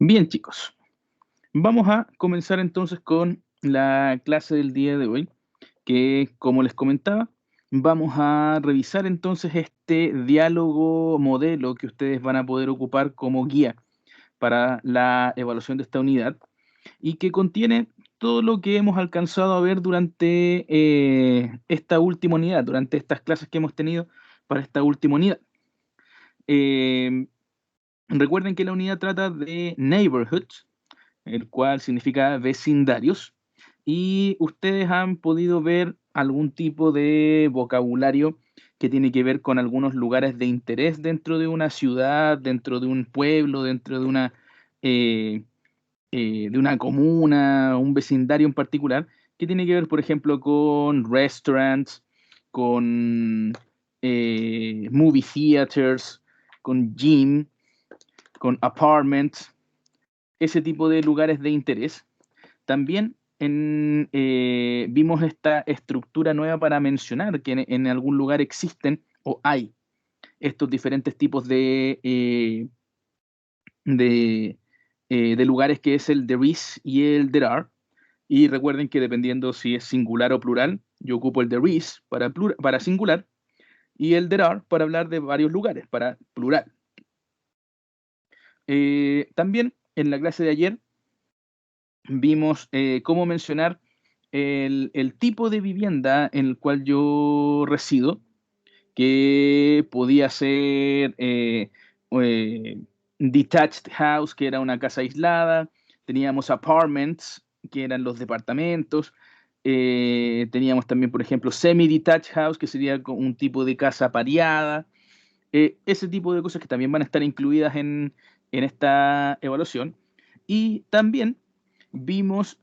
Bien, chicos, vamos a comenzar entonces con la clase del día de hoy, que como les comentaba, vamos a revisar entonces este diálogo modelo que ustedes van a poder ocupar como guía para la evaluación de esta unidad y que contiene todo lo que hemos alcanzado a ver durante esta última unidad, durante estas clases que hemos tenido para esta última unidad. Eh, Recuerden que la unidad trata de neighborhoods, el cual significa vecindarios, y ustedes han podido ver algún tipo de vocabulario que tiene que ver con algunos lugares de interés dentro de una ciudad, dentro de un pueblo, dentro eh, de una comuna, un vecindario en particular, que tiene que ver, por ejemplo, con restaurants, con movie theaters, con gym, con apartments, ese tipo de lugares de interés. También vimos esta estructura nueva para mencionar que en algún lugar existen o hay estos diferentes tipos de, de lugares, que es el there is y el there are. Y recuerden que dependiendo si es singular o plural, yo ocupo el there is para singular y el there are para hablar de varios lugares, para plural. También en la clase de ayer vimos cómo mencionar el tipo de vivienda en el cual yo resido, que podía ser eh, detached house, que era una casa aislada, teníamos apartments, que eran los departamentos, teníamos también, por ejemplo, semi-detached house, que sería un tipo de casa pareada, ese tipo de cosas que también van a estar incluidas en esta evaluación. Y también vimos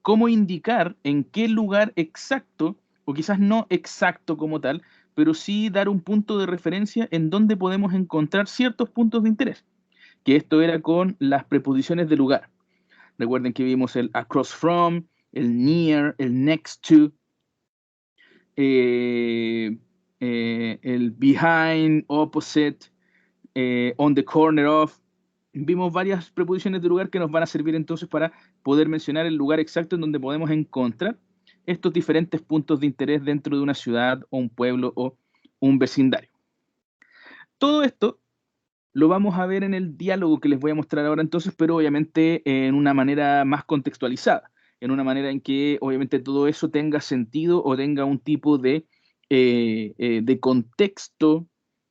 cómo indicar en qué lugar exacto, o quizás no exacto como tal, pero sí dar un punto de referencia en donde podemos encontrar ciertos puntos de interés, que esto era con las preposiciones de lugar. Recuerden que vimos el across from, el near, el next to, eh, el behind, opposite, on the corner of. Vimos varias preposiciones de lugar que nos van a servir entonces para poder mencionar el lugar exacto en donde podemos encontrar estos diferentes puntos de interés dentro de una ciudad o un pueblo o un vecindario. Todo esto lo vamos a ver en el diálogo que les voy a mostrar ahora entonces, pero obviamente en una manera más contextualizada, en una manera en que obviamente todo eso tenga sentido o tenga un tipo de contexto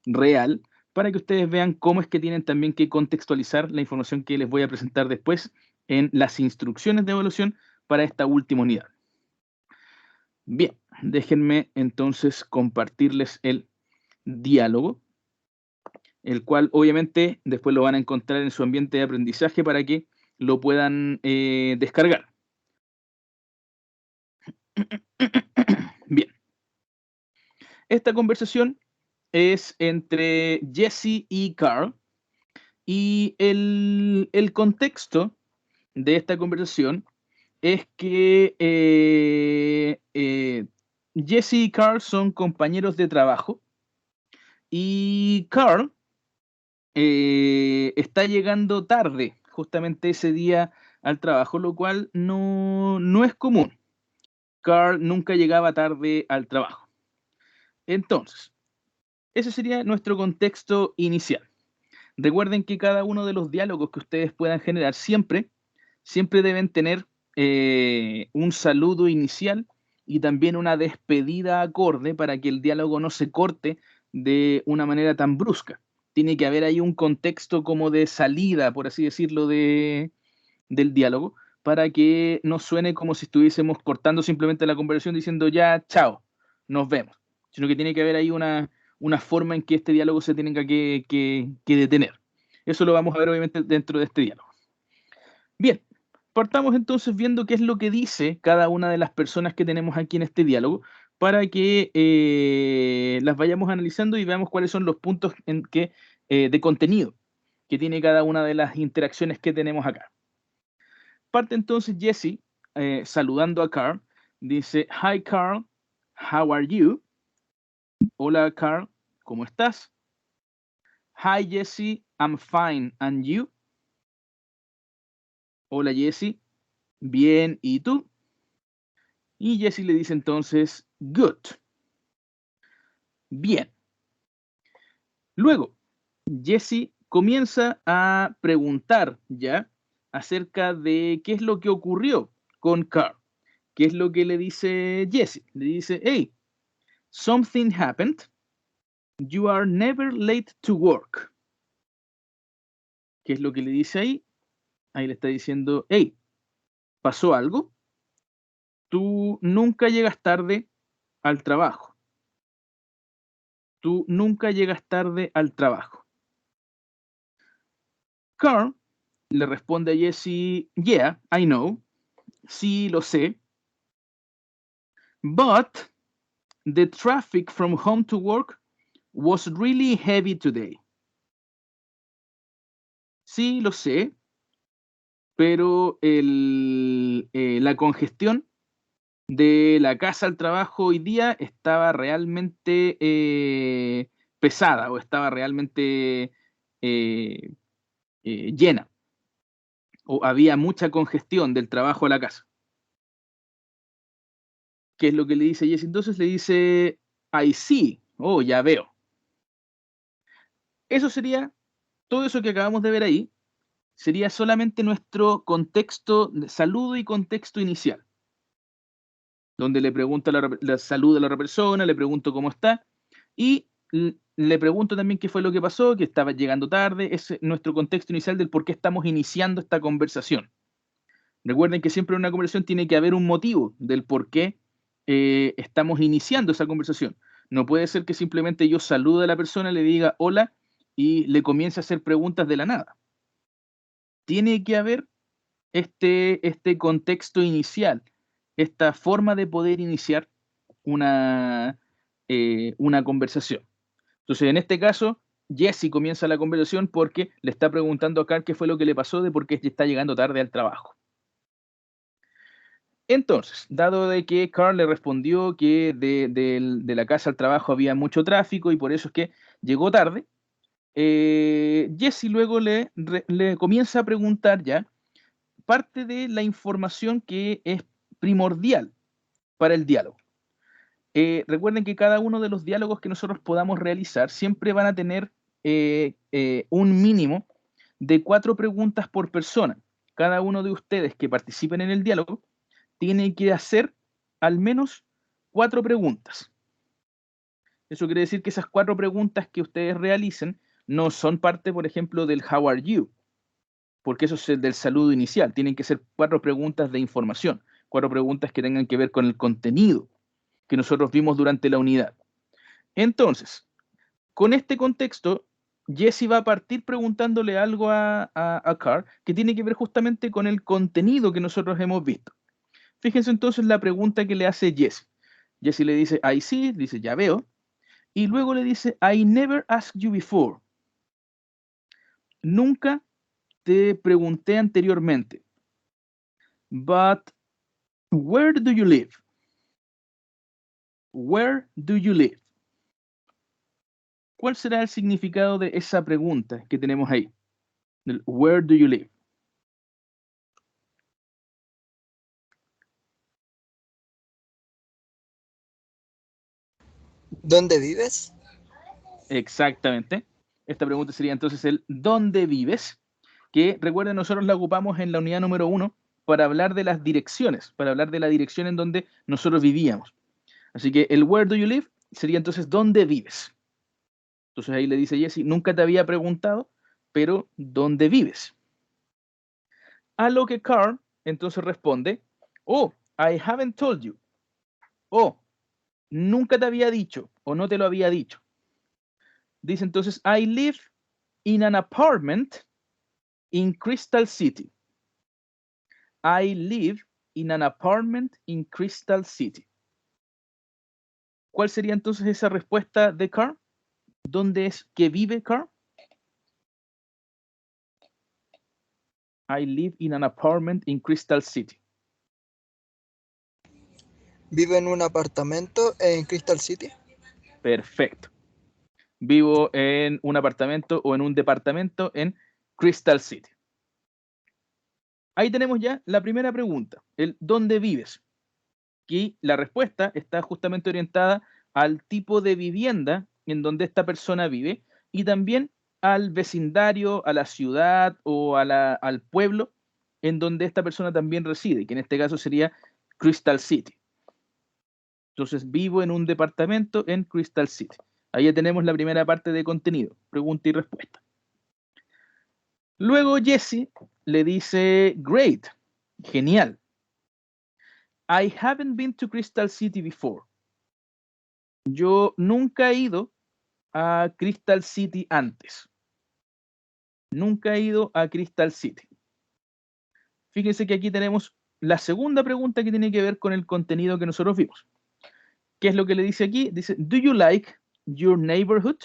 real para que ustedes vean cómo es que tienen también que contextualizar la información que les voy a presentar después en las instrucciones de evaluación para esta última unidad. Bien, déjenme entonces compartirles el diálogo, el cual obviamente después lo van a encontrar en su ambiente de aprendizaje para que lo puedan descargar. Bien, esta conversación es entre Jesse y Carl, y el contexto de esta conversación es que Jesse y Carl son compañeros de trabajo, y Carl está llegando tarde justamente ese día al trabajo, lo cual no es común. Carl nunca llegaba tarde al trabajo. Entonces, ese sería nuestro contexto inicial. Recuerden que cada uno de los diálogos que ustedes puedan generar siempre deben tener un saludo inicial y también una despedida acorde para que el diálogo no se corte de una manera tan brusca. Tiene que haber ahí un contexto como de salida, por así decirlo, del diálogo, para que no suene como si estuviésemos cortando simplemente la conversación diciendo ya, chao, nos vemos, sino que tiene que haber ahí una forma en que este diálogo se tenga que detener. Eso lo vamos a ver obviamente dentro de este diálogo. Bien, partamos entonces viendo qué es lo que dice cada una de las personas que tenemos aquí en este diálogo para que las vayamos analizando y veamos cuáles son los puntos de contenido que tiene cada una de las interacciones que tenemos acá. Parte entonces Jesse saludando a Carl, dice, "Hi Carl, how are you?" Hola Carl, ¿cómo estás? "Hi Jesse, I'm fine, and you?" Hola Jesse, bien, ¿y tú? Y Jesse le dice entonces, good, bien. Luego, Jesse comienza a preguntar ya acerca de qué es lo que ocurrió con Carl. ¿Qué es lo que le dice Jesse? Le dice, hey, something happened. You are never late to work. ¿Qué es lo que le dice ahí? Ahí le está diciendo, hey, ¿pasó algo? Tú nunca llegas tarde al trabajo. Tú nunca llegas tarde al trabajo. Carl le responde a Jesse, yeah, I know. Sí, lo sé. But the traffic from home to work was really heavy today. Sí, lo sé, pero la congestión de la casa al trabajo hoy día estaba realmente pesada o estaba realmente eh, llena o había mucha congestión del trabajo a la casa. ¿Qué es lo que le dice Jesse? Entonces le dice, I see, oh, ya veo. Eso sería, todo eso que acabamos de ver ahí, sería solamente nuestro contexto, saludo y contexto inicial, donde le pregunto la salud a la otra persona, le pregunto cómo está, y le pregunto también qué fue lo que pasó, que estaba llegando tarde, es nuestro contexto inicial del por qué estamos iniciando esta conversación. Recuerden que siempre en una conversación tiene que haber un motivo del por qué estamos iniciando esa conversación. No puede ser que simplemente yo salude a la persona, le diga hola y le comience a hacer preguntas de la nada. Tiene que haber este contexto inicial, esta forma de poder iniciar una conversación. Entonces, en este caso, Jesse comienza la conversación porque le está preguntando a Carl qué fue lo que le pasó de por qué está llegando tarde al trabajo. Entonces, dado de que Carl le respondió que de la casa al trabajo había mucho tráfico y por eso es que llegó tarde, Jesse luego le comienza a preguntar ya parte de la información que es primordial para el diálogo. Recuerden que cada uno de los diálogos que nosotros podamos realizar siempre van a tener un mínimo de 4 preguntas por persona. Cada uno de ustedes que participen en el diálogo tiene que hacer al menos 4 preguntas. Eso quiere decir que esas 4 preguntas que ustedes realicen no son parte, por ejemplo, del How are you, porque eso es el del saludo inicial. Tienen que ser 4 preguntas de información, 4 preguntas que tengan que ver con el contenido que nosotros vimos durante la unidad. Entonces, con este contexto, Jesse va a partir preguntándole algo a Carl que tiene que ver justamente con el contenido que nosotros hemos visto. Fíjense entonces la pregunta que le hace Jesse. Jesse le dice, I see, dice, ya veo, y luego le dice, I never asked you before. Nunca te pregunté anteriormente. But where do you live? Where do you live? ¿Cuál será el significado de esa pregunta que tenemos ahí? Where do you live? ¿Dónde vives? Exactamente. Esta pregunta sería entonces el ¿dónde vives? Que recuerden, nosotros la ocupamos en la unidad número 1 para hablar de las direcciones, para hablar de la dirección en donde nosotros vivíamos. Así que el where do you live sería entonces ¿dónde vives? Entonces ahí le dice Jesse, nunca te había preguntado, pero ¿dónde vives? A lo que Carl entonces responde, oh, I haven't told you. Oh, nunca te había dicho o no te lo había dicho. Dice entonces, I live in an apartment in Crystal City. I live in an apartment in Crystal City. ¿Cuál sería entonces esa respuesta de Carl? ¿Dónde es que vive Carl? I live in an apartment in Crystal City. ¿Vive en un apartamento en Crystal City? Perfecto. Vivo en un apartamento o en un departamento en Crystal City. Ahí tenemos ya la primera pregunta, el ¿dónde vives? Y la respuesta está justamente orientada al tipo de vivienda en donde esta persona vive y también al vecindario, a la ciudad o al pueblo en donde esta persona también reside, que en este caso sería Crystal City. Entonces, vivo en un departamento en Crystal City. Ahí ya tenemos la primera parte de contenido, pregunta y respuesta. Luego Jesse le dice, great, genial. I haven't been to Crystal City before. Yo nunca he ido a Crystal City antes. Nunca he ido a Crystal City. Fíjense que aquí tenemos la segunda pregunta que tiene que ver con el contenido que nosotros vimos. ¿Qué es lo que le dice aquí? Dice, do you like your neighborhood?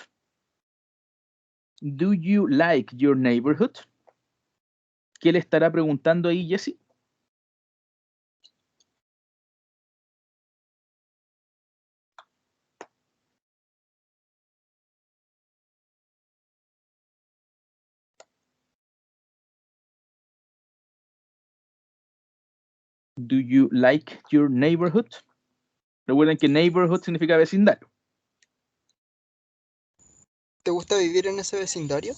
Do you like your neighborhood? ¿Qué le estará preguntando ahí Jesse? Do you like your neighborhood? Recuerden que neighborhood significa vecindario. ¿Te gusta vivir en ese vecindario?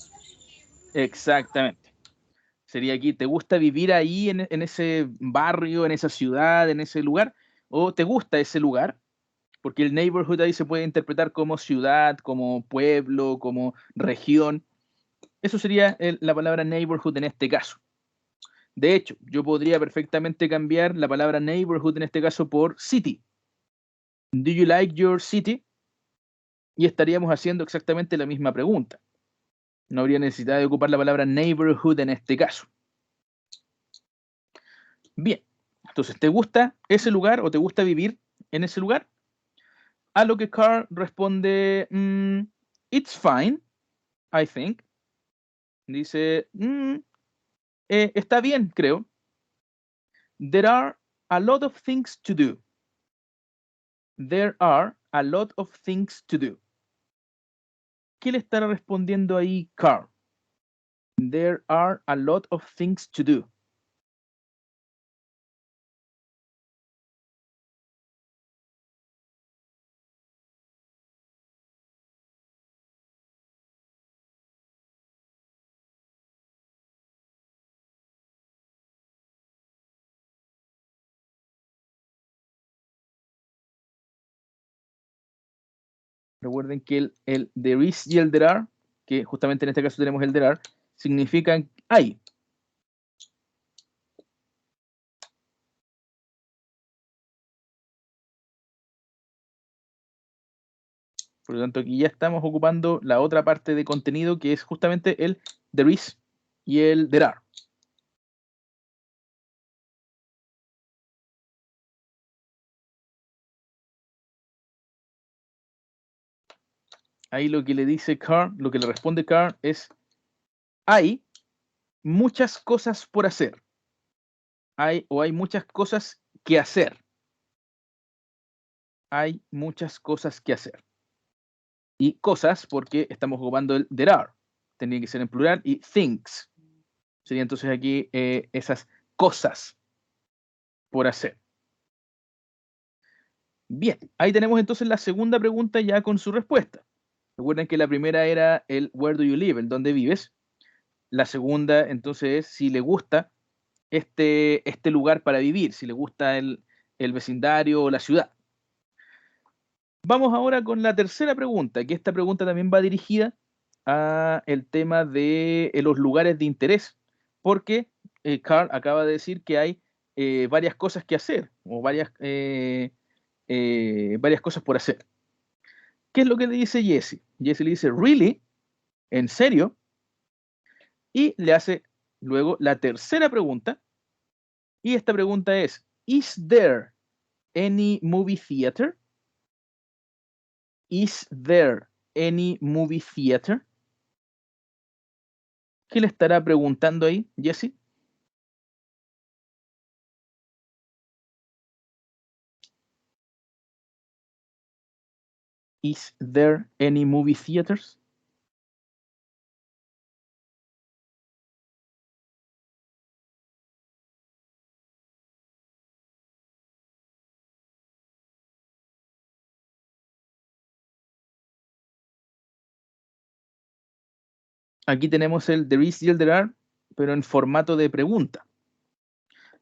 Exactamente. Sería aquí, ¿te gusta vivir ahí en ese barrio, en esa ciudad, en ese lugar? ¿O te gusta ese lugar? Porque el neighborhood ahí se puede interpretar como ciudad, como pueblo, como región. Eso sería la palabra neighborhood en este caso. De hecho, yo podría perfectamente cambiar la palabra neighborhood en este caso por city. Do you like your city? Y estaríamos haciendo exactamente la misma pregunta. No habría necesidad de ocupar la palabra neighborhood en este caso. Bien, entonces, ¿te gusta ese lugar o te gusta vivir en ese lugar? A lo que Carl responde, it's fine, I think. Dice, está bien, creo. There are a lot of things to do. There are a lot of things to do. ¿Qué le estará respondiendo ahí Carl? There are a lot of things to do. Recuerden que el there is y el there are, que justamente en este caso tenemos el there are, significan hay. Por lo tanto, aquí ya estamos ocupando la otra parte de contenido que es justamente el there is y el there are. Ahí lo que le dice Carl, lo que le responde Carl es hay muchas cosas por hacer. Hay muchas cosas que hacer. Hay muchas cosas que hacer. Y cosas porque estamos ocupando el there are. Tendría que ser en plural y things. Sería entonces aquí esas cosas por hacer. Bien, ahí tenemos entonces la segunda pregunta ya con su respuesta. Recuerden que la primera era el where do you live, el dónde vives. La segunda entonces es si le gusta este lugar para vivir, si le gusta el vecindario o la ciudad. Vamos ahora con la tercera pregunta, que esta pregunta también va dirigida a el tema de los lugares de interés, porque Carl acaba de decir que hay varias cosas que hacer o varias cosas por hacer. ¿Qué es lo que le dice Jesse? Jesse le dice, ¿really? ¿En serio? Y le hace luego la tercera pregunta, y esta pregunta es, ¿is there any movie theater? Is there any movie theater? ¿Qué le estará preguntando ahí, Jesse? Is there any movie theaters? aquí tenemos el there is y el there are, pero en formato de pregunta.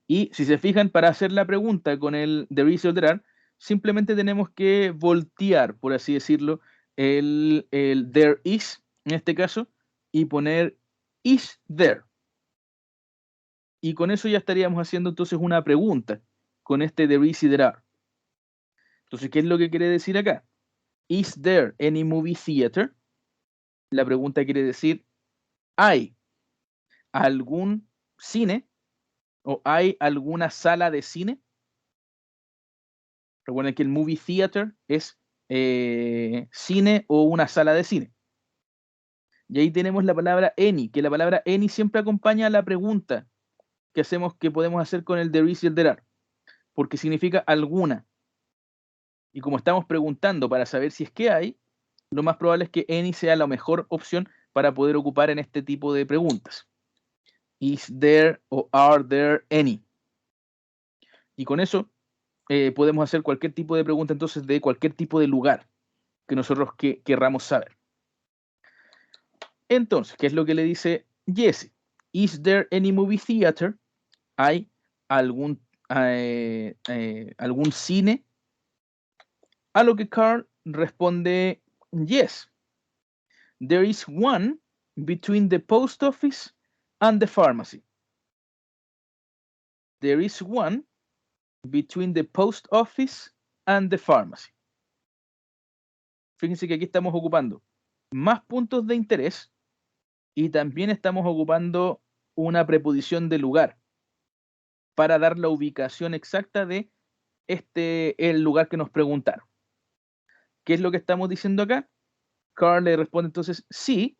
Y si se fijan, para hacer la pregunta con el there is y el there are, simplemente tenemos que voltear, por así decirlo, el there is, en este caso, y poner is there. Y con eso ya estaríamos haciendo entonces una pregunta con este there is y there are. Entonces, ¿qué es lo que quiere decir acá? Is there any movie theater? La pregunta quiere decir, ¿hay algún cine o hay alguna sala de cine? Recuerden que el movie theater es cine o una sala de cine. Y ahí tenemos la palabra any, que la palabra any siempre acompaña a la pregunta que hacemos, que podemos hacer con el there is y el there are, porque significa alguna. Y como estamos preguntando para saber si es que hay, lo más probable es que any sea la mejor opción para poder ocupar en este tipo de preguntas. Is there o are there any? Y con eso podemos hacer cualquier tipo de pregunta entonces de cualquier tipo de lugar que nosotros querramos saber. Entonces, ¿qué es lo que le dice Jesse? Is there any movie theater? ¿Hay algún cine? A lo que Carl responde yes. There is one between the post office and the pharmacy. There is one between the post office and the pharmacy. Fíjense que aquí estamos ocupando más puntos de interés y también estamos ocupando una preposición de lugar para dar la ubicación exacta de el lugar que nos preguntaron. ¿Qué es lo que estamos diciendo acá? Carl le responde entonces, sí,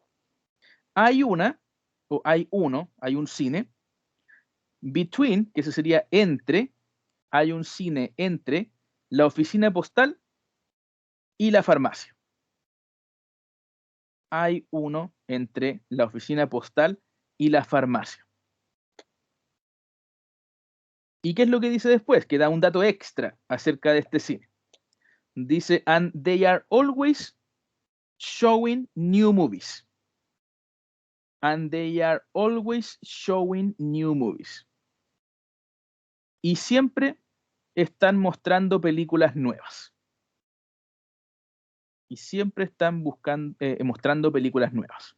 hay una, o hay uno, hay un cine, between, que ese sería entre, hay un cine entre la oficina postal y la farmacia. Hay uno entre la oficina postal y la farmacia. ¿Y qué es lo que dice después? Que da un dato extra acerca de este cine. Dice, and they are always showing new movies. And they are always showing new movies. Y siempre están mostrando películas nuevas. Y siempre están mostrando películas nuevas.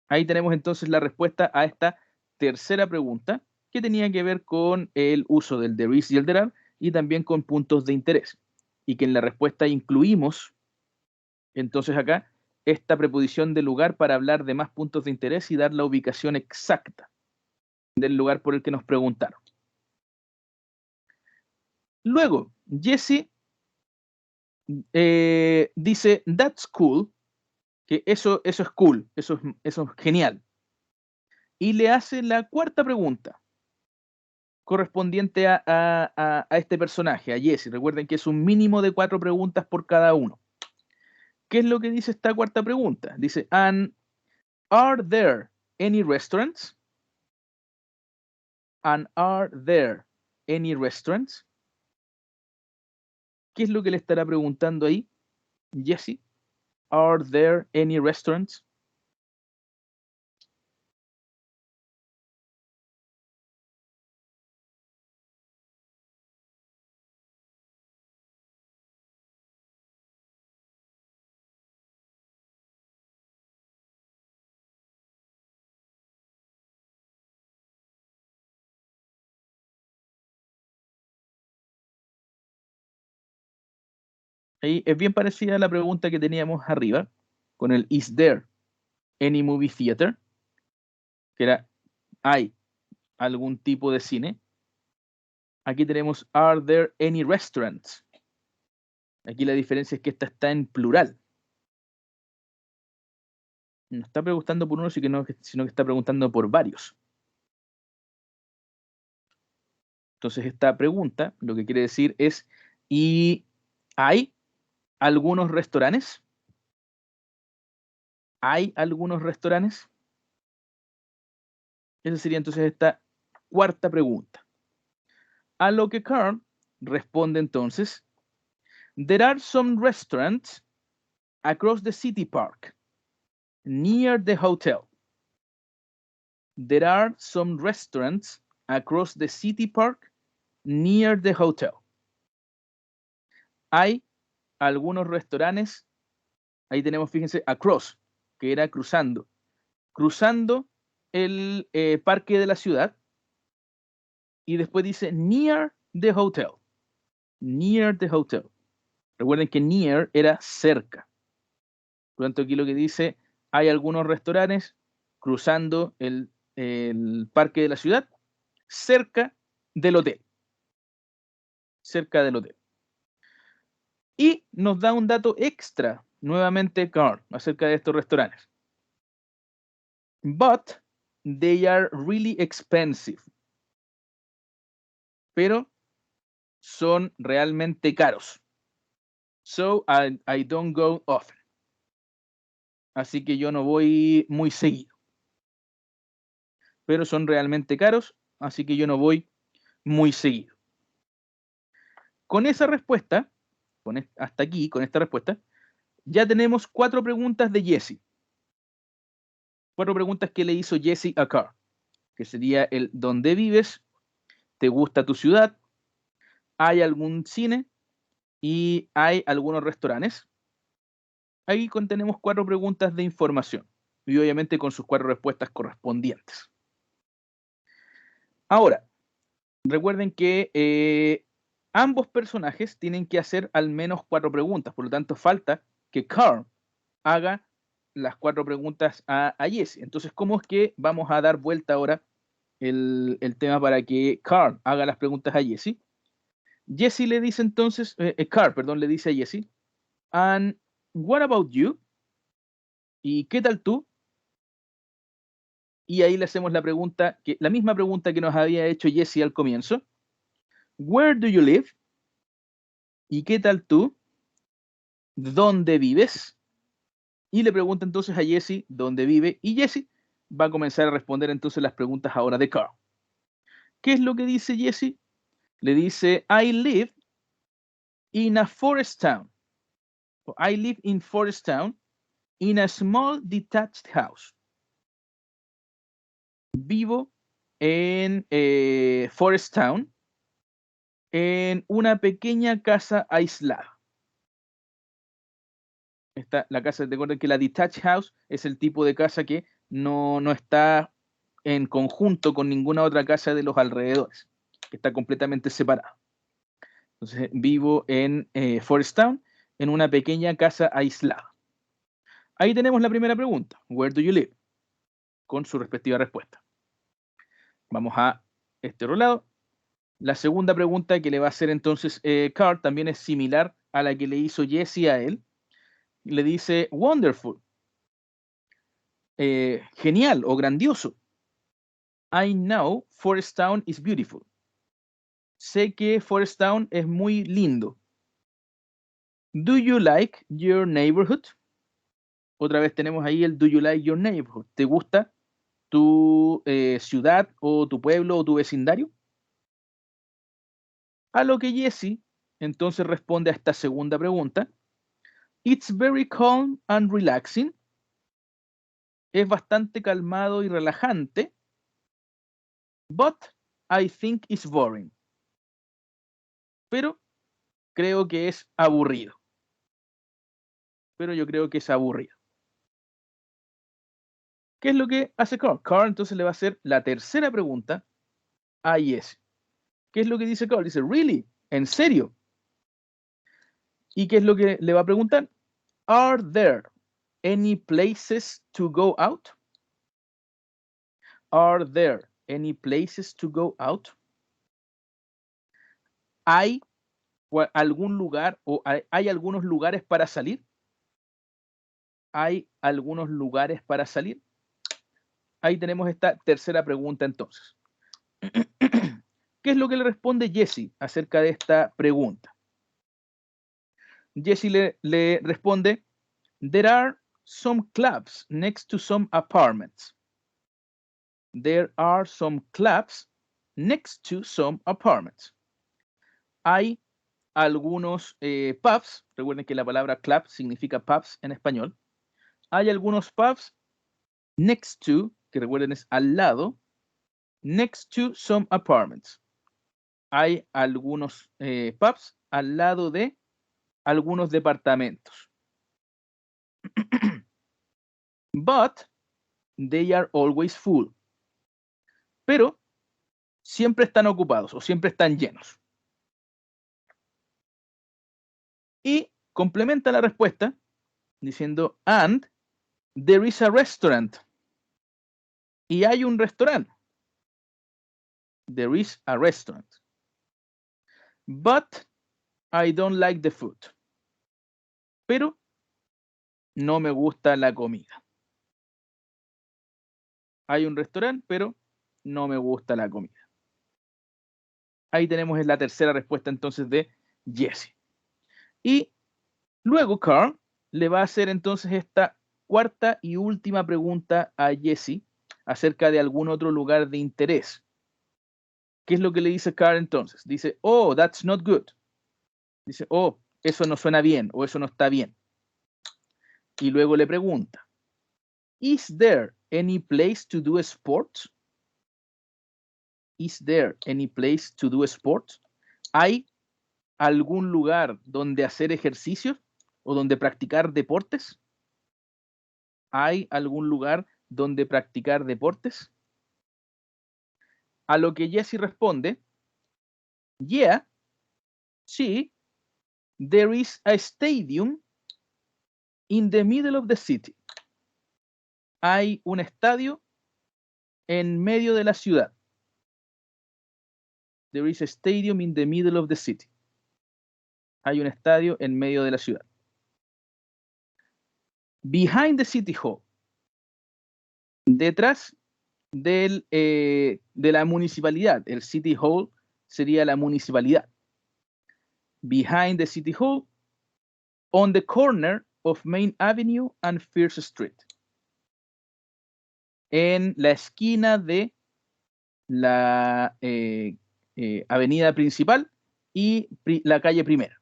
Ahí tenemos entonces la respuesta a esta tercera pregunta, que tenía que ver con el uso del there is y el there are, y también con puntos de interés. Y que en la respuesta incluimos, entonces acá, esta preposición de lugar para hablar de más puntos de interés y dar la ubicación exacta del lugar por el que nos preguntaron. Luego, Jesse dice, that's cool, que eso es cool, eso es genial. Y le hace la cuarta pregunta, correspondiente a este personaje, a Jesse. Recuerden que es un mínimo de 4 preguntas por cada uno. ¿Qué es lo que dice esta cuarta pregunta? Dice, and are there any restaurants? And are there any restaurants? ¿Qué es lo que le estará preguntando ahí Jesse? Are there any restaurants? Ahí es bien parecida a la pregunta que teníamos arriba, con el is there any movie theater, que era, ¿hay algún tipo de cine? Aquí tenemos, are there any restaurants? Aquí la diferencia es que esta está en plural. No está preguntando por uno, sino que está preguntando por varios. Entonces esta pregunta lo que quiere decir es, ¿y hay algunos restaurantes? ¿Hay algunos restaurantes? Esa sería entonces esta cuarta pregunta. A lo que Carl responde entonces, there are some restaurants across the city park. near the hotel. There are some restaurants across the city park near the hotel. Hay algunos restaurantes, ahí tenemos, fíjense, across, que era cruzando. Cruzando el parque de la ciudad. Y después dice near the hotel. Near the hotel. Recuerden que near era cerca. Por lo tanto, aquí lo que dice, hay algunos restaurantes cruzando el parque de la ciudad, cerca del hotel. Cerca del hotel. Y nos da un dato extra, nuevamente Carl, acerca de estos restaurantes. But they are really expensive. Pero son realmente caros. So I don't go often. Así que yo no voy muy seguido. Pero son realmente caros, así que yo no voy muy seguido. Con esa respuesta, hasta aquí, con esta respuesta, ya tenemos 4 preguntas de Jesse. 4 preguntas que le hizo Jesse a Carl, que sería el ¿dónde vives? ¿Te gusta tu ciudad? ¿Hay algún cine? ¿Y hay algunos restaurantes? Ahí contenemos 4 preguntas de información y obviamente con sus 4 respuestas correspondientes. Ahora, recuerden que ambos personajes tienen que hacer al menos 4 preguntas, por lo tanto falta que Carl haga las 4 preguntas a Jesse. Entonces, ¿cómo es que vamos a dar vuelta ahora el tema para que Carl haga las preguntas a Jesse? Jesse le dice entonces, Carl, perdón, le dice a Jesse, and what about you? ¿Y qué tal tú? Y ahí le hacemos la misma pregunta que nos había hecho Jesse al comienzo. Where do you live? ¿Y qué tal tú? ¿Dónde vives? Y le pregunta entonces a Jesse dónde vive y Jesse va a comenzar a responder entonces las preguntas ahora de Carl. ¿Qué es lo que dice Jesse? Le dice, I live in a forest town. I live in Forest Town in a small detached house. Vivo en Forest Town en una pequeña casa aislada. La casa, recuerden que la detached house es el tipo de casa que no está en conjunto con ninguna otra casa de los alrededores, que está completamente separada. Entonces, vivo en Forest Town, en una pequeña casa aislada. Ahí tenemos la primera pregunta, where do you live? Con su respectiva respuesta. Vamos a este otro lado. La segunda pregunta que le va a hacer entonces Carl también es similar a la que le hizo Jesse a él. Le dice, wonderful. Genial o grandioso. I know Forest Town is beautiful. Sé que Forest Town es muy lindo. Do you like your neighborhood? Otra vez tenemos ahí el do you like your neighborhood. ¿Te gusta tu ciudad o tu pueblo o tu vecindario? A lo que Jesse entonces responde a esta segunda pregunta. It's very calm and relaxing. Es bastante calmado y relajante. But I think it's boring. Pero creo que es aburrido. Pero yo creo que es aburrido. ¿Qué es lo que hace Carl? Carl entonces le va a hacer la tercera pregunta a Jesse. ¿Qué es lo que dice Carl? Dice, ¿really? ¿En serio? ¿Y qué es lo que le va a preguntar? Are there any places to go out? Are there any places to go out? ¿Hay algún lugar o hay algunos lugares para salir? ¿Hay algunos lugares para salir? Ahí tenemos esta tercera pregunta entonces. ¿Qué es lo que le responde Jesse acerca de esta pregunta? Jesse le responde, there are some clubs next to some apartments. There are some clubs next to some apartments. Hay algunos pubs, recuerden que la palabra club significa pubs en español. hay algunos pubs next to, que recuerden es al lado, next to some apartments. Hay algunos pubs al lado de algunos departamentos. But they are always full. Pero siempre están ocupados o siempre están llenos. Y complementa la respuesta diciendo, and there is a restaurant. Y hay un restaurante. There is a restaurant. But I don't like the food. Pero no me gusta la comida. Hay un restaurante, pero no me gusta la comida. Ahí tenemos la tercera respuesta entonces de Jesse. Y luego Carl le va a hacer entonces esta cuarta y última pregunta a Jesse acerca de algún otro lugar de interés. ¿Qué es lo que le dice Carl entonces? Dice, oh, that's not good. Dice, oh, eso no suena bien o eso no está bien. Y luego le pregunta, is there any place to do sports? Is there any place to do sports? ¿Hay algún lugar donde hacer ejercicios o donde practicar deportes? ¿Hay algún lugar donde practicar deportes? A lo que Jesse responde, yeah, sí, there is a stadium in the middle of the city. Hay un estadio en medio de la ciudad. There is a stadium in the middle of the city. Hay un estadio en medio de la ciudad. Behind the city hall. Detrás de la municipalidad. El city hall sería la municipalidad. Behind the city hall, on the corner of Main Avenue and First Street. En la esquina de la avenida principal y la calle primera.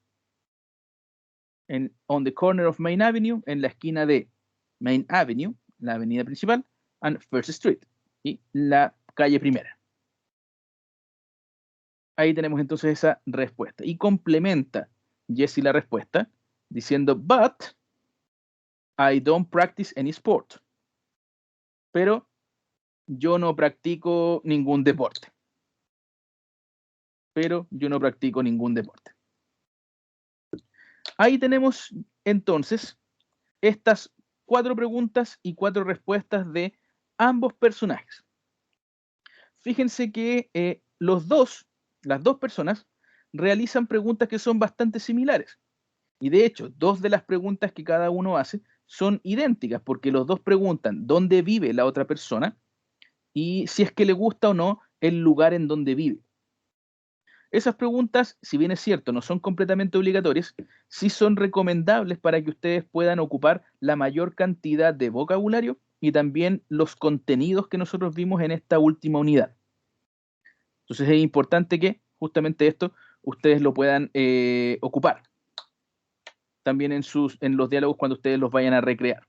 On the corner of Main Avenue, en la esquina de Main Avenue, la avenida principal, and First Street, y la calle primera. Ahí tenemos entonces esa respuesta. Y complementa Jesse la respuesta diciendo, but I don't practice any sport. Pero yo no practico ningún deporte. Pero yo no practico ningún deporte. Ahí tenemos entonces estas 4 preguntas y 4 respuestas de ambos personajes. Fíjense que las dos personas, realizan preguntas que son bastante similares. Y de hecho, 2 de las preguntas que cada uno hace son idénticas, porque los dos preguntan dónde vive la otra persona y si es que le gusta o no el lugar en donde vive. Esas preguntas, si bien es cierto, no son completamente obligatorias, sí son recomendables para que ustedes puedan ocupar la mayor cantidad de vocabulario y también los contenidos que nosotros vimos en esta última unidad. Entonces es importante que justamente esto ustedes lo puedan ocupar también en los diálogos cuando ustedes los vayan a recrear.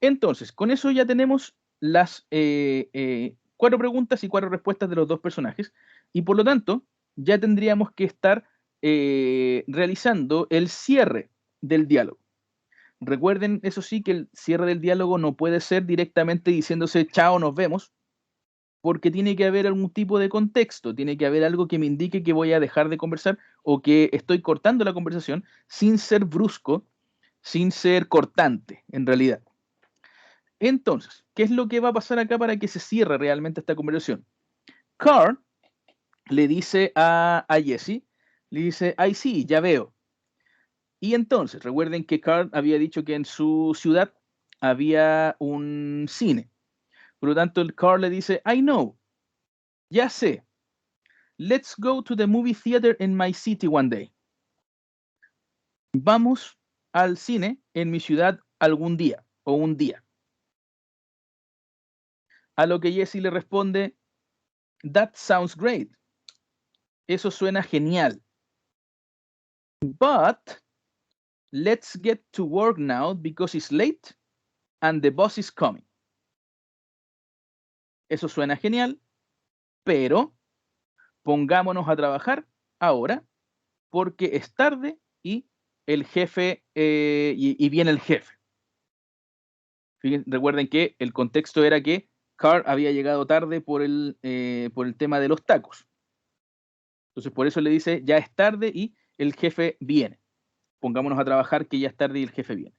Entonces, con eso ya tenemos las 4 preguntas y 4 respuestas de los dos personajes, y por lo tanto, ya tendríamos que estar realizando el cierre del diálogo. Recuerden, eso sí, que el cierre del diálogo no puede ser directamente diciéndose chao, nos vemos, porque tiene que haber algún tipo de contexto, tiene que haber algo que me indique que voy a dejar de conversar o que estoy cortando la conversación sin ser brusco, sin ser cortante, en realidad. Entonces, ¿qué es lo que va a pasar acá para que se cierre realmente esta conversación? Carl le dice a Jesse, le dice, ay sí, ya veo. Y entonces, recuerden que Carl había dicho que en su ciudad había un cine. Por lo tanto, el Carl le dice, I know, ya sé. Let's go to the movie theater in my city one day. Vamos al cine en mi ciudad algún día o un día. A lo que Jesse le responde, that sounds great. Eso suena genial. But, let's get to work now because it's late and the boss is coming. Eso suena genial, pero pongámonos a trabajar ahora porque es tarde y el jefe y viene el jefe. Fíjense, recuerden que el contexto era que Carl había llegado tarde por el tema de los tacos. Entonces por eso le dice ya es tarde y el jefe viene. Pongámonos a trabajar que ya es tarde y el jefe viene.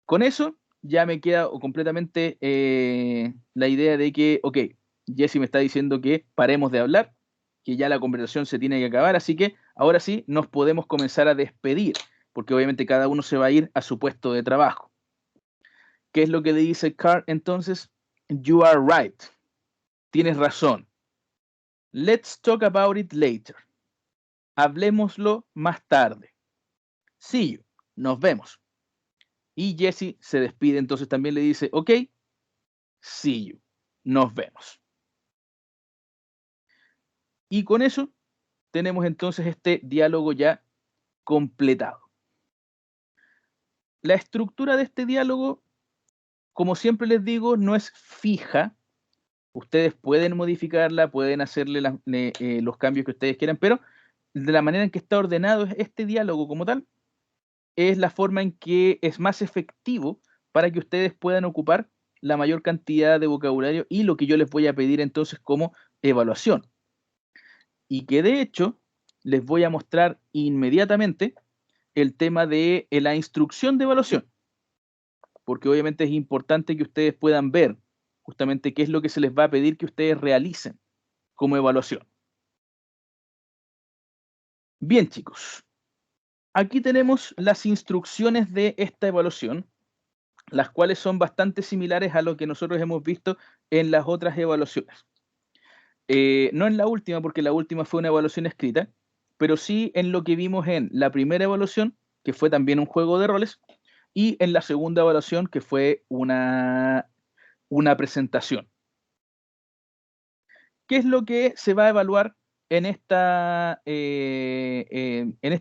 Con eso ya me queda completamente la idea de que, ok, Jesse me está diciendo que paremos de hablar, que ya la conversación se tiene que acabar, así que ahora sí nos podemos comenzar a despedir, porque obviamente cada uno se va a ir a su puesto de trabajo. ¿Qué es lo que le dice Carl entonces? You are right. Tienes razón. Let's talk about it later. Hablemoslo más tarde. See you. Nos vemos. Y Jesse se despide, entonces también le dice, ok, see you. Nos vemos. Y con eso tenemos entonces este diálogo ya completado. La estructura de este diálogo, como siempre les digo, no es fija. Ustedes pueden modificarla, pueden hacerle los cambios que ustedes quieran, pero de la manera en que está ordenado este diálogo como tal, es la forma en que es más efectivo para que ustedes puedan ocupar la mayor cantidad de vocabulario y lo que yo les voy a pedir entonces como evaluación. Y que de hecho les voy a mostrar inmediatamente el tema de la instrucción de evaluación, porque obviamente es importante que ustedes puedan ver justamente qué es lo que se les va a pedir que ustedes realicen como evaluación. Bien, chicos, aquí tenemos las instrucciones de esta evaluación, las cuales son bastante similares a lo que nosotros hemos visto en las otras evaluaciones. No en la última, porque la última fue una evaluación escrita, pero sí en lo que vimos en la primera evaluación, que fue también un juego de roles, y en la segunda evaluación, que fue una presentación. ¿Qué es lo que se va a evaluar en esta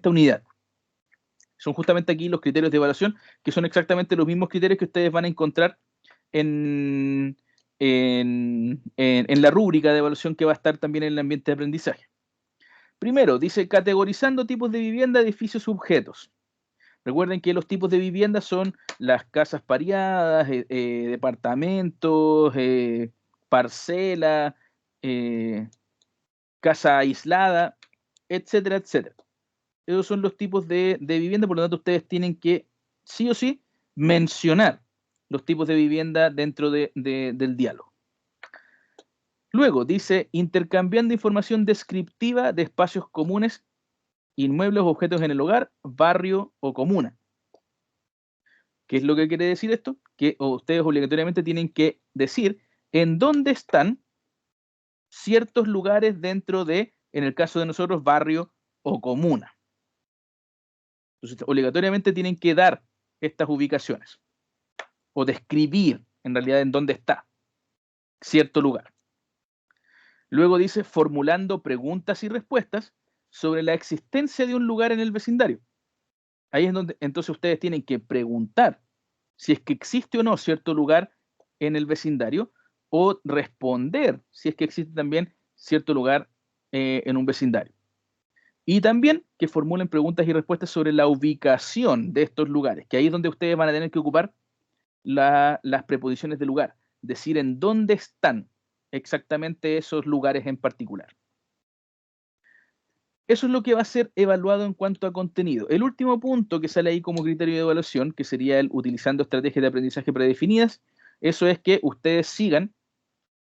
unidad? Son justamente aquí los criterios de evaluación, que son exactamente los mismos criterios que ustedes van a encontrar en la rúbrica de evaluación que va a estar también en el ambiente de aprendizaje. Primero, dice categorizando tipos de vivienda, edificios, objetos. Recuerden que los tipos de vivienda son las casas pareadas, departamentos, parcela, casa aislada, etcétera, etcétera. Esos son los tipos de vivienda, por lo tanto ustedes tienen que sí o sí mencionar los tipos de vivienda dentro del diálogo. Luego dice intercambiando información descriptiva de espacios comunes, inmuebles o objetos en el hogar, barrio o comuna. ¿Qué es lo que quiere decir esto? Que ustedes obligatoriamente tienen que decir en dónde están ciertos lugares dentro de, en el caso de nosotros, barrio o comuna. Entonces, obligatoriamente tienen que dar estas ubicaciones o describir en realidad en dónde está cierto lugar. Luego dice formulando preguntas y respuestas sobre la existencia de un lugar en el vecindario. Ahí es donde entonces ustedes tienen que preguntar si es que existe o no cierto lugar en el vecindario o responder si es que existe también cierto lugar en un vecindario. Y también que formulen preguntas y respuestas sobre la ubicación de estos lugares, que ahí es donde ustedes van a tener que ocupar las preposiciones de lugar, decir en dónde están exactamente esos lugares en particular. Eso es lo que va a ser evaluado en cuanto a contenido. El último punto que sale ahí como criterio de evaluación, que sería el utilizando estrategias de aprendizaje predefinidas, eso es que ustedes sigan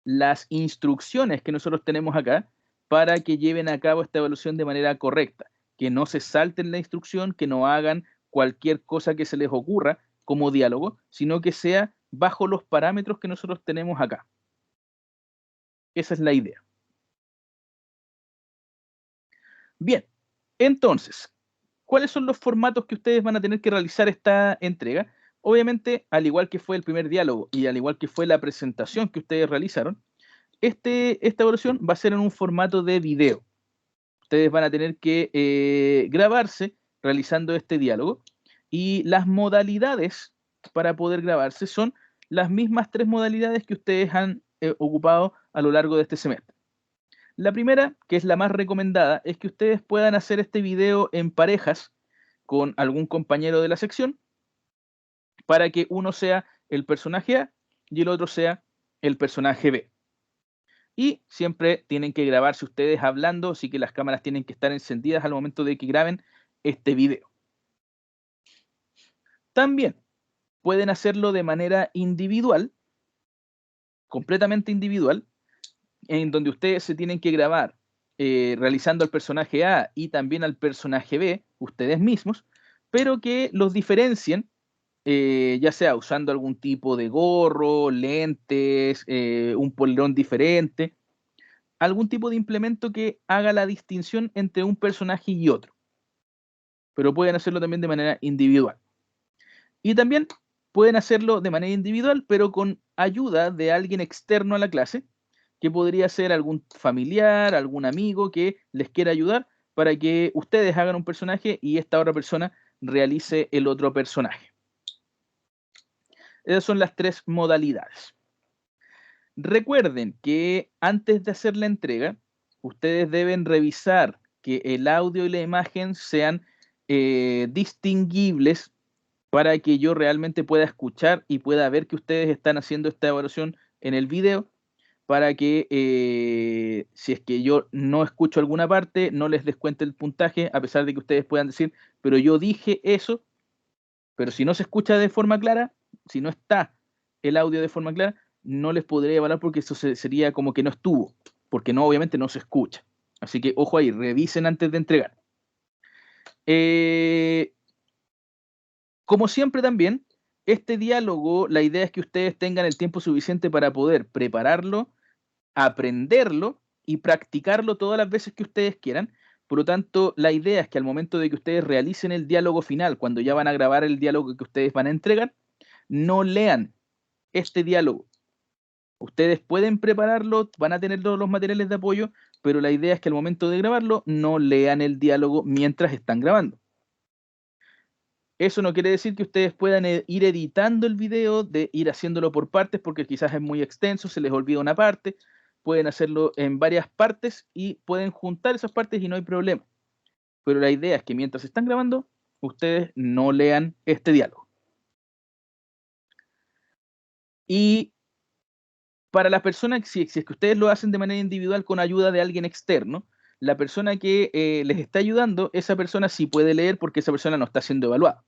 las instrucciones que nosotros tenemos acá para que lleven a cabo esta evaluación de manera correcta, que no se salten la instrucción, que no hagan cualquier cosa que se les ocurra como diálogo, sino que sea bajo los parámetros que nosotros tenemos acá. Esa es la idea. Bien, entonces, ¿cuáles son los formatos que ustedes van a tener que realizar esta entrega? Obviamente, al igual que fue el primer diálogo y al igual que fue la presentación que ustedes realizaron, esta evaluación va a ser en un formato de video. Ustedes van a tener que grabarse realizando este diálogo Y las modalidades para poder grabarse son las mismas 3 modalidades que ustedes han ocupado a lo largo de este semestre. La primera, que es la más recomendada, es que ustedes puedan hacer este video en parejas con algún compañero de la sección para que uno sea el personaje A y el otro sea el personaje B. Y siempre tienen que grabarse ustedes hablando, así que las cámaras tienen que estar encendidas al momento de que graben este video. También pueden hacerlo de manera individual, completamente individual, en donde ustedes se tienen que grabar realizando al personaje A y también al personaje B, ustedes mismos, pero que los diferencien, ya sea usando algún tipo de gorro, lentes, un polerón diferente, algún tipo de implemento que haga la distinción entre un personaje y otro. Pero pueden hacerlo también de manera individual. Y también pueden hacerlo de manera individual, pero con ayuda de alguien externo a la clase, que podría ser algún familiar, algún amigo que les quiera ayudar para que ustedes hagan un personaje y esta otra persona realice el otro personaje. Esas son las 3 modalidades. Recuerden que antes de hacer la entrega, ustedes deben revisar que el audio y la imagen sean distinguibles para que yo realmente pueda escuchar y pueda ver que ustedes están haciendo esta evaluación en el video, para que si es que yo no escucho alguna parte, no les descuente el puntaje, a pesar de que ustedes puedan decir, pero yo dije eso, pero si no se escucha de forma clara, si no está el audio de forma clara, no les podré evaluar porque eso sería como que no estuvo, porque no, obviamente no se escucha. Así que ojo ahí, revisen antes de entregar. Como siempre también, este diálogo, la idea es que ustedes tengan el tiempo suficiente para poder prepararlo, aprenderlo y practicarlo todas las veces que ustedes quieran. Por lo tanto, la idea es que al momento de que ustedes realicen el diálogo final, cuando ya van a grabar el diálogo que ustedes van a entregar, no lean este diálogo. Ustedes pueden prepararlo, van a tener todos los materiales de apoyo, pero la idea es que al momento de grabarlo no lean el diálogo mientras están grabando. Eso no quiere decir que ustedes puedan ir editando el video, de ir haciéndolo por partes, porque quizás es muy extenso, se les olvida una parte. Pueden hacerlo en varias partes y pueden juntar esas partes y no hay problema. Pero la idea es que mientras están grabando, ustedes no lean este diálogo. Y para las personas, si es que ustedes lo hacen de manera individual con ayuda de alguien externo, la persona que les está ayudando, esa persona sí puede leer porque esa persona no está siendo evaluada.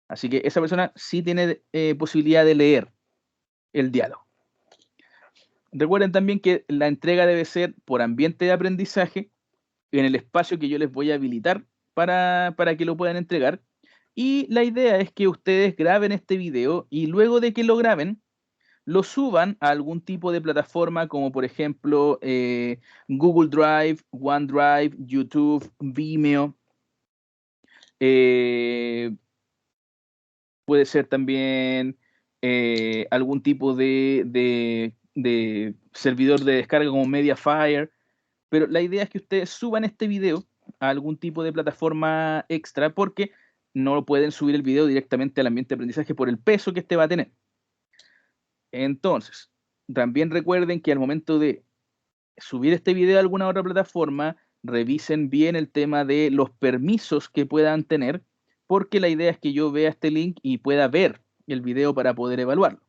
Así que esa persona sí tiene posibilidad de leer el diálogo. Recuerden también que la entrega debe ser por ambiente de aprendizaje en el espacio que yo les voy a habilitar para que lo puedan entregar. Y la idea es que ustedes graben este video y luego de que lo graben, lo suban a algún tipo de plataforma como por ejemplo Google Drive, OneDrive, YouTube, Vimeo. Eh, puede ser también algún tipo de servidor de descarga como Mediafire, pero la idea es que ustedes suban este video a algún tipo de plataforma extra porque no pueden subir el video directamente al ambiente de aprendizaje por el peso que este va a tener. Entonces, también recuerden que al momento de subir este video a alguna otra plataforma, revisen bien el tema de los permisos que puedan tener, porque la idea es que yo vea este link y pueda ver el video para poder evaluarlo.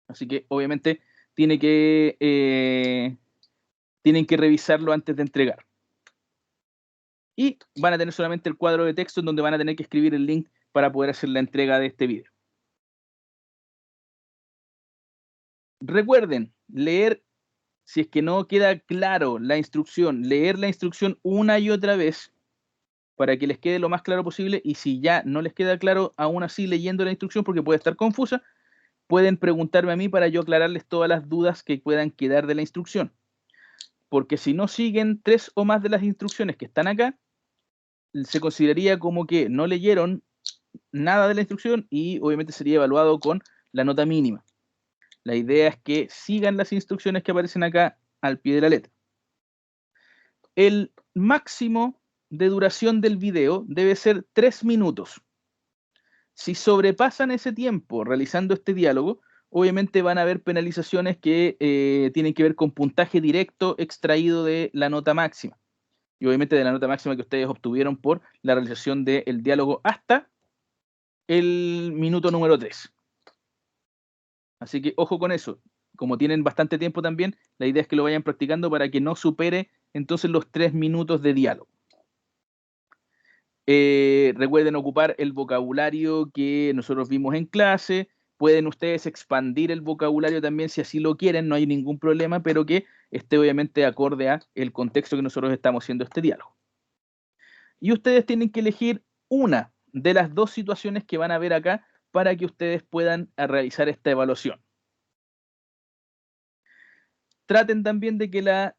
Así que obviamente tiene que, tienen que revisarlo antes de entregar. Y van a tener solamente el cuadro de texto en donde van a tener que escribir el link para poder hacer la entrega de este video. Recuerden, leer, si es que no queda claro la instrucción, leer la instrucción una y otra vez para que les quede lo más claro posible, y si ya no les queda claro aún así leyendo la instrucción porque puede estar confusa, pueden preguntarme a mí para yo aclararles todas las dudas que puedan quedar de la instrucción. Porque si no siguen 3 o más de las instrucciones que están acá, se consideraría como que no leyeron nada de la instrucción y obviamente sería evaluado con la nota mínima. La idea es que sigan las instrucciones que aparecen acá al pie de la letra. El máximo de duración del video debe ser 3 minutos. Si sobrepasan ese tiempo realizando este diálogo, obviamente van a haber penalizaciones que tienen que ver con puntaje directo extraído de la nota máxima. Y obviamente de la nota máxima que ustedes obtuvieron por la realización del diálogo hasta el minuto número 3. Así que ojo con eso. Como tienen bastante tiempo también, la idea es que lo vayan practicando para que no supere entonces los 3 minutos de diálogo. Recuerden ocupar el vocabulario que nosotros vimos en clase. Pueden ustedes expandir el vocabulario también si así lo quieren, no hay ningún problema, pero que esté obviamente acorde a el contexto que nosotros estamos haciendo este diálogo. Y ustedes tienen que elegir una de las dos situaciones que van a ver acá para que ustedes puedan realizar esta evaluación. Traten también de que la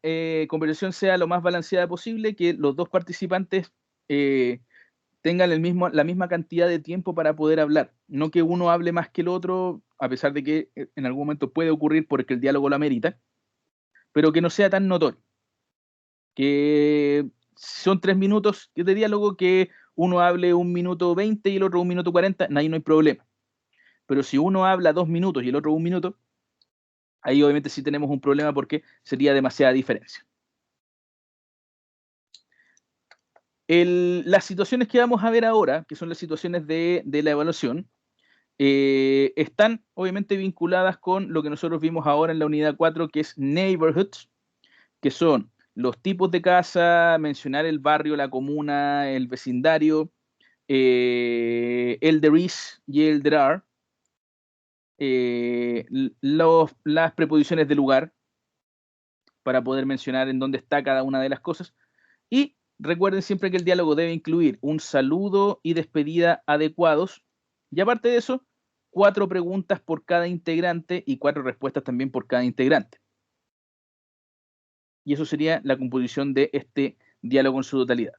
conversación sea lo más balanceada posible, que los dos participantes tengan la misma cantidad de tiempo para poder hablar. No que uno hable más que el otro, a pesar de que en algún momento puede ocurrir porque el diálogo lo amerita, pero que no sea tan notorio. Que son 3 minutos de diálogo, que uno hable 1 minuto 20 y el otro 1 minuto 40, ahí no hay problema. Pero si uno habla 2 minutos y el otro 1 minuto, ahí obviamente sí tenemos un problema porque sería demasiada diferencia. Las situaciones que vamos a ver ahora, que son las situaciones de la evaluación, están obviamente vinculadas con lo que nosotros vimos ahora en la unidad 4, que es neighborhoods, que son los tipos de casa, mencionar el barrio, la comuna, el vecindario, el there is y el there are, las preposiciones de lugar, para poder mencionar en dónde está cada una de las cosas. Y recuerden siempre que el diálogo debe incluir un saludo y despedida adecuados. Y aparte de eso, 4 preguntas por cada integrante y 4 respuestas también por cada integrante. Y eso sería la composición de este diálogo en su totalidad.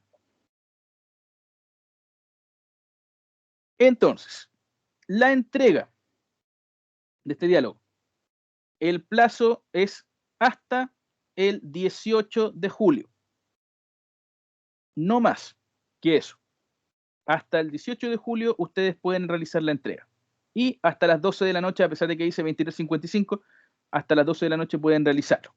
Entonces, la entrega de este diálogo. El plazo es hasta el 18 de julio. No más que eso. Hasta el 18 de julio ustedes pueden realizar la entrega. Y hasta las 12 de la noche, a pesar de que dice 23:55, hasta las 12 de la noche pueden realizarlo.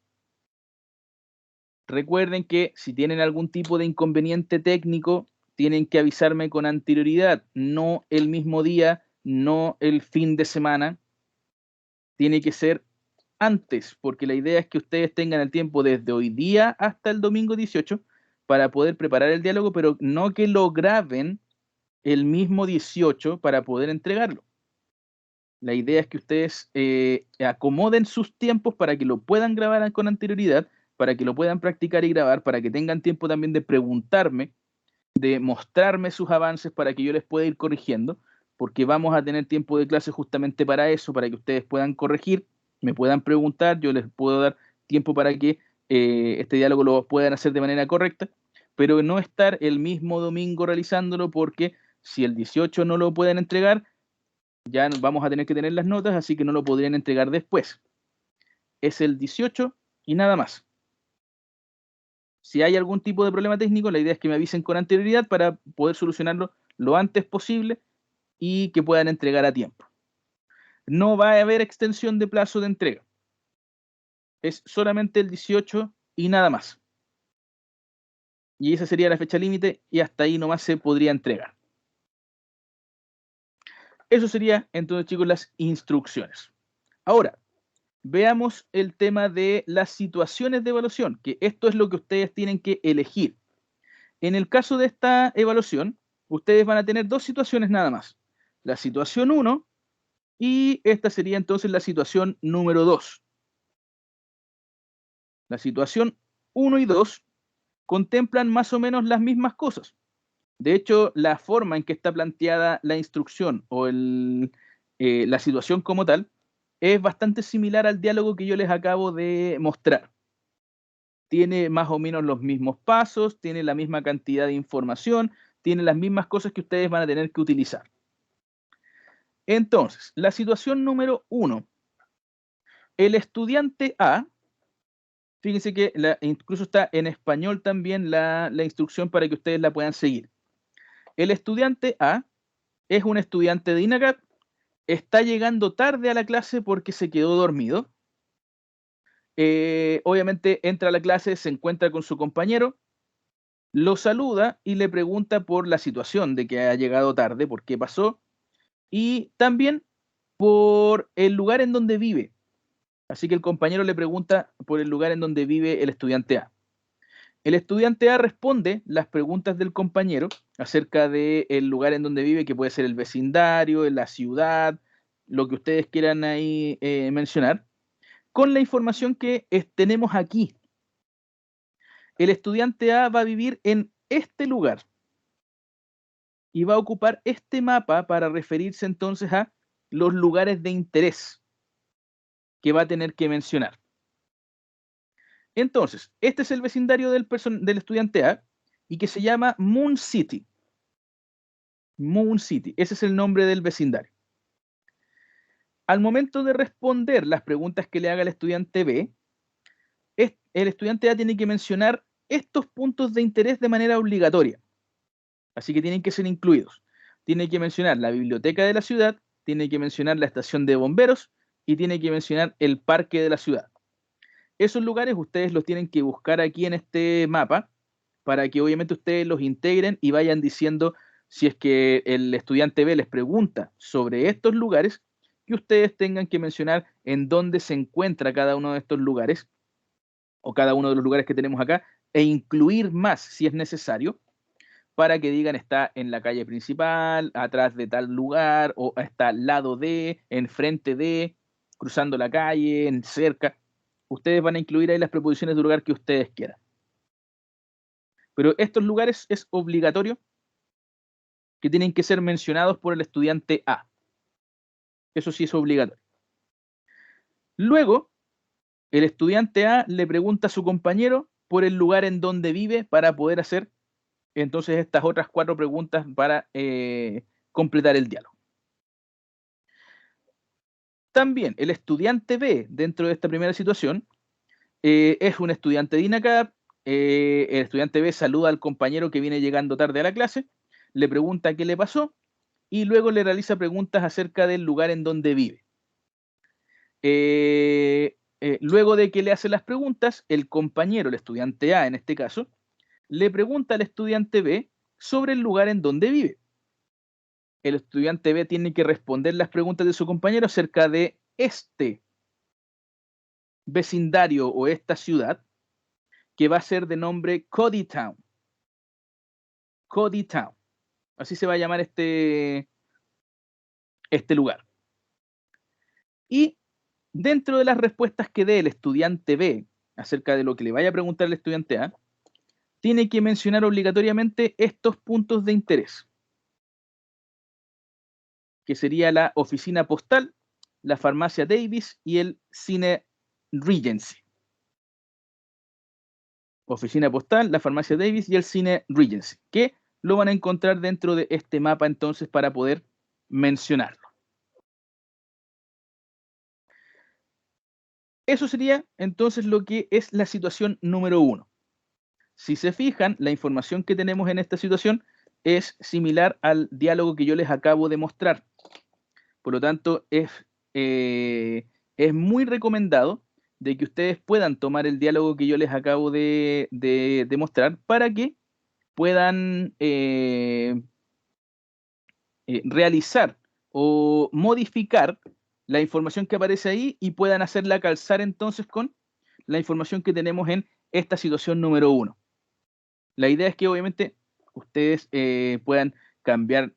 Recuerden que si tienen algún tipo de inconveniente técnico, tienen que avisarme con anterioridad, no el mismo día, no el fin de semana. Tiene que ser antes, porque la idea es que ustedes tengan el tiempo desde hoy día hasta el domingo 18 para poder preparar el diálogo, pero no que lo graben el mismo 18 para poder entregarlo. La idea es que ustedes acomoden sus tiempos para que lo puedan grabar con anterioridad, para que lo puedan practicar y grabar, para que tengan tiempo también de preguntarme, de mostrarme sus avances para que yo les pueda ir corrigiendo, porque vamos a tener tiempo de clase justamente para eso, para que ustedes puedan corregir, me puedan preguntar, yo les puedo dar tiempo para que este diálogo lo puedan hacer de manera correcta, pero no estar el mismo domingo realizándolo, porque si el 18 no lo pueden entregar, ya vamos a tener que tener las notas, así que no lo podrían entregar después. Es el 18 y nada más. Si hay algún tipo de problema técnico, la idea es que me avisen con anterioridad para poder solucionarlo lo antes posible y que puedan entregar a tiempo. No va a haber extensión de plazo de entrega. Es solamente el 18 y nada más. Y esa sería la fecha límite y hasta ahí nomás se podría entregar. Eso sería entonces, chicos, las instrucciones. Ahora, veamos el tema de las situaciones de evaluación, que esto es lo que ustedes tienen que elegir. En el caso de esta evaluación, ustedes van a tener 2 situaciones nada más. La situación 1 y esta sería entonces la situación número 2. La situación 1 y 2 contemplan más o menos las mismas cosas. De hecho, la forma en que está planteada la instrucción o la situación como tal es bastante similar al diálogo que yo les acabo de mostrar. Tiene más o menos los mismos pasos, tiene la misma cantidad de información, tiene las mismas cosas que ustedes van a tener que utilizar. Entonces, la situación número 1. El estudiante A Fíjense que incluso está en español también la instrucción para que ustedes la puedan seguir. El estudiante A es un estudiante de INACAP, está llegando tarde a la clase porque se quedó dormido. Obviamente entra a la clase, se encuentra con su compañero, lo saluda y le pregunta por la situación de que ha llegado tarde, por qué pasó, y también por el lugar en donde vive. Así que el compañero le pregunta por el lugar en donde vive el estudiante A. El estudiante A responde las preguntas del compañero acerca del lugar en donde vive, que puede ser el vecindario, la ciudad, lo que ustedes quieran ahí mencionar, con la información que tenemos aquí. El estudiante A va a vivir en este lugar y va a ocupar este mapa para referirse entonces a los lugares de interés que va a tener que mencionar. Entonces, este es el vecindario del estudiante A y que se llama Moon City. Moon City, ese es el nombre del vecindario. Al momento de responder las preguntas que le haga el estudiante B, el estudiante A tiene que mencionar estos puntos de interés de manera obligatoria. Así que tienen que ser incluidos. Tiene que mencionar la biblioteca de la ciudad, tiene que mencionar la estación de bomberos y tiene que mencionar el parque de la ciudad. Esos lugares ustedes los tienen que buscar aquí en este mapa para que obviamente ustedes los integren y vayan diciendo si es que el estudiante B les pregunta sobre estos lugares, que ustedes tengan que mencionar en dónde se encuentra cada uno de estos lugares o cada uno de los lugares que tenemos acá e incluir más si es necesario para que digan está en la calle principal, atrás de tal lugar, o está al lado de, enfrente de, cruzando la calle, en cerca. Ustedes van a incluir ahí las preposiciones de lugar que ustedes quieran. Pero estos lugares es obligatorio que tienen que ser mencionados por el estudiante A. Eso sí es obligatorio. Luego, el estudiante A le pregunta a su compañero por el lugar en donde vive para poder hacer entonces estas otras 4 preguntas para completar el diálogo. También el estudiante B, dentro de esta primera situación, es un estudiante de INACAP. El estudiante B saluda al compañero que viene llegando tarde a la clase, le pregunta qué le pasó y luego le realiza preguntas acerca del lugar en donde vive. Luego de que le hace las preguntas, el compañero, el estudiante A en este caso, le pregunta al estudiante B sobre el lugar en donde vive. El estudiante B tiene que responder las preguntas de su compañero acerca de este vecindario o esta ciudad que va a ser de nombre Cody Town. Cody Town. Así se va a llamar este lugar. Y dentro de las respuestas que dé el estudiante B acerca de lo que le vaya a preguntar el estudiante A, tiene que mencionar obligatoriamente estos puntos de interés, que sería la oficina postal, la farmacia Davis y el cine Regency. Oficina postal, la farmacia Davis y el cine Regency, que lo van a encontrar dentro de este mapa entonces para poder mencionarlo. Eso sería entonces lo que es la situación número 1. Si se fijan, la información que tenemos en esta situación es similar al diálogo que yo les acabo de mostrar. Por lo tanto, es muy recomendado de que ustedes puedan tomar el diálogo que yo les acabo de mostrar para que puedan realizar o modificar la información que aparece ahí y puedan hacerla calzar entonces con la información que tenemos en esta situación número 1. La idea es que obviamente ustedes puedan cambiar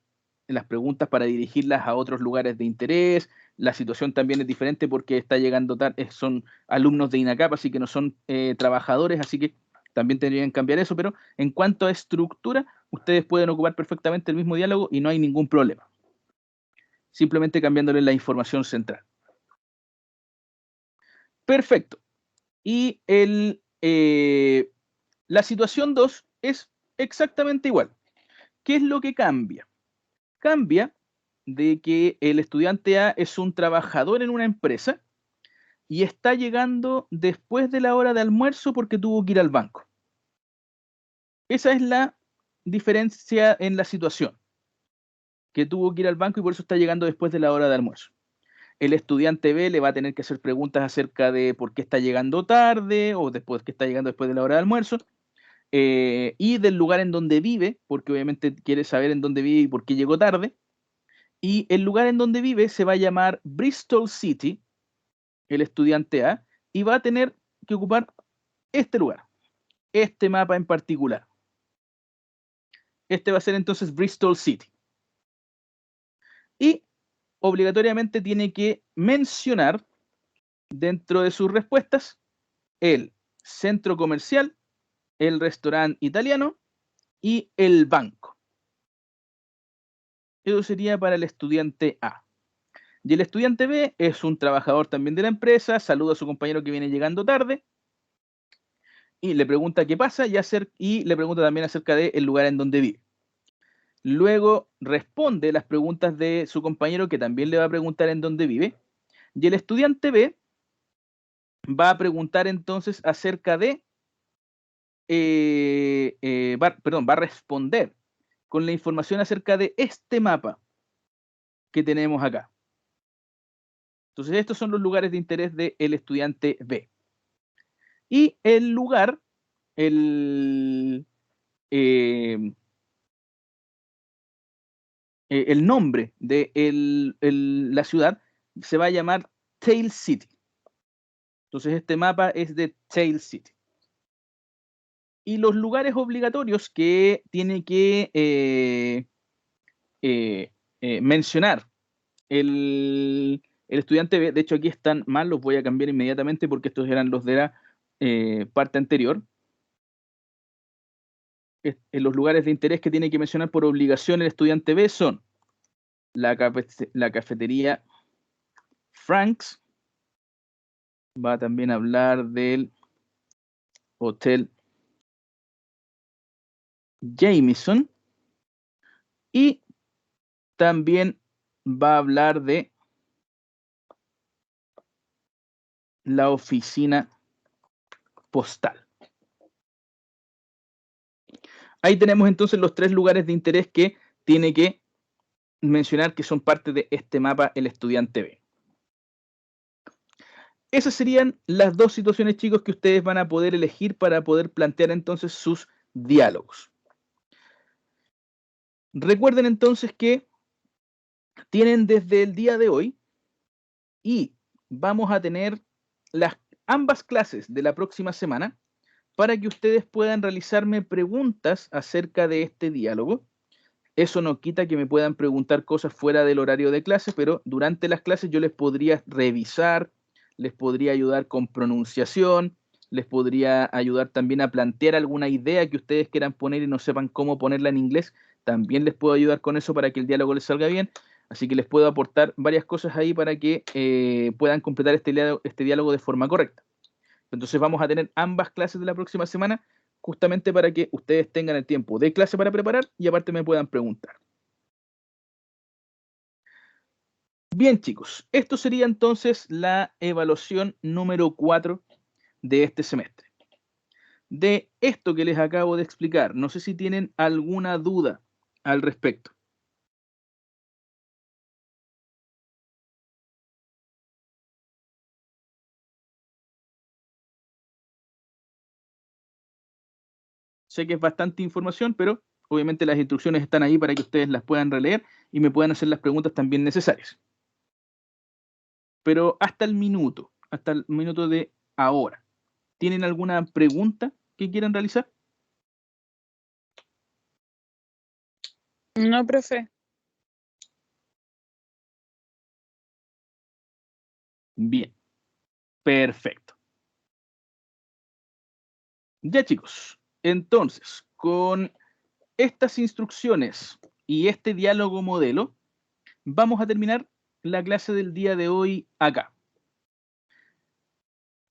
las preguntas para dirigirlas a otros lugares de interés. La situación también es diferente porque está llegando son alumnos de INACAP, así que no son trabajadores, así que también tendrían que cambiar eso, pero en cuanto a estructura, ustedes pueden ocupar perfectamente el mismo diálogo y no hay ningún problema. Simplemente cambiándole la información central. Perfecto. Y la situación 2 es exactamente igual. ¿Qué es lo que cambia? Cambia de que el estudiante A es un trabajador en una empresa y está llegando después de la hora de almuerzo porque tuvo que ir al banco. Esa es la diferencia en la situación, que tuvo que ir al banco y por eso está llegando después de la hora de almuerzo. El estudiante B le va a tener que hacer preguntas acerca de por qué está llegando tarde o después que está llegando después de la hora de almuerzo, y del lugar en donde vive, porque obviamente quiere saber en dónde vive y por qué llegó tarde. Y el lugar en donde vive se va a llamar Bristol City, el estudiante A, y va a tener que ocupar este lugar, este mapa en particular. Este va a ser entonces Bristol City. Y obligatoriamente tiene que mencionar dentro de sus respuestas el centro comercial, el restaurante italiano y el banco. Eso sería para el estudiante A. Y el estudiante B es un trabajador también de la empresa, saluda a su compañero que viene llegando tarde y le pregunta qué pasa y le pregunta también acerca del lugar en donde vive. Luego responde las preguntas de su compañero que también le va a preguntar en dónde vive. Y el estudiante B va a preguntar entonces acerca de, va a responder con la información acerca de este mapa que tenemos acá. Entonces estos son los lugares de interés del estudiante B. Y el lugar, el nombre de la ciudad se va a llamar Tale City. Entonces este mapa es de Tale City. Y los lugares obligatorios que tiene que mencionar el estudiante B, de hecho aquí están mal, los voy a cambiar inmediatamente porque estos eran los de la parte anterior. Los lugares de interés que tiene que mencionar por obligación el estudiante B son la cafetería Frank's, va a también hablar del Hotel Jameson y también va a hablar de la oficina postal. Ahí tenemos entonces los 3 lugares de interés que tiene que mencionar que son parte de este mapa el estudiante B. Esas serían las 2 situaciones, chicos, que ustedes van a poder elegir para poder plantear entonces sus diálogos. Recuerden entonces que tienen desde el día de hoy y vamos a tener ambas clases de la próxima semana para que ustedes puedan realizarme preguntas acerca de este diálogo. Eso no quita que me puedan preguntar cosas fuera del horario de clase, pero durante las clases yo les podría revisar, les podría ayudar con pronunciación, les podría ayudar también a plantear alguna idea que ustedes quieran poner y no sepan cómo ponerla en inglés. También les puedo ayudar con eso para que el diálogo les salga bien. Así que les puedo aportar varias cosas ahí para que puedan completar este diálogo de forma correcta. Entonces vamos a tener ambas clases de la próxima semana justamente para que ustedes tengan el tiempo de clase para preparar y aparte me puedan preguntar. Bien, chicos, esto sería entonces la evaluación número 4 de este semestre. De esto que les acabo de explicar, no sé si tienen alguna duda al respecto. Sé que es bastante información, pero obviamente las instrucciones están ahí para que ustedes las puedan releer y me puedan hacer las preguntas también necesarias. Pero hasta el minuto de ahora, ¿tienen alguna pregunta que quieran realizar? No, profe. Bien, perfecto. Ya, chicos, entonces, con estas instrucciones y este diálogo modelo, vamos a terminar la clase del día de hoy acá.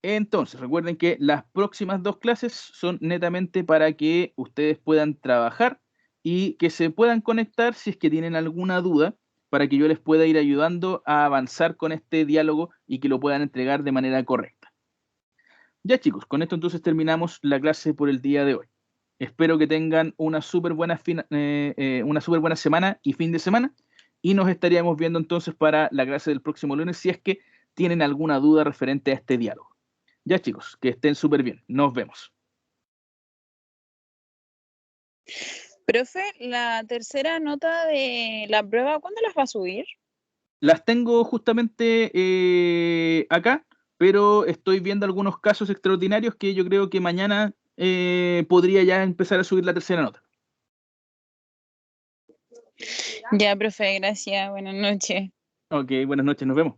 Entonces, recuerden que las próximas 2 clases son netamente para que ustedes puedan trabajar y que se puedan conectar si es que tienen alguna duda para que yo les pueda ir ayudando a avanzar con este diálogo y que lo puedan entregar de manera correcta. Ya chicos, con esto entonces terminamos la clase por el día de hoy. Espero que tengan una súper buena, una súper buena semana y fin de semana, y nos estaríamos viendo entonces para la clase del próximo lunes si es que tienen alguna duda referente a este diálogo. Ya chicos, que estén súper bien. Nos vemos. Profe, la tercera nota de la prueba, ¿cuándo las va a subir? Las tengo justamente acá, pero estoy viendo algunos casos extraordinarios que yo creo que mañana podría ya empezar a subir la tercera nota. Ya, profe, gracias. Buenas noches. Ok, buenas noches, nos vemos.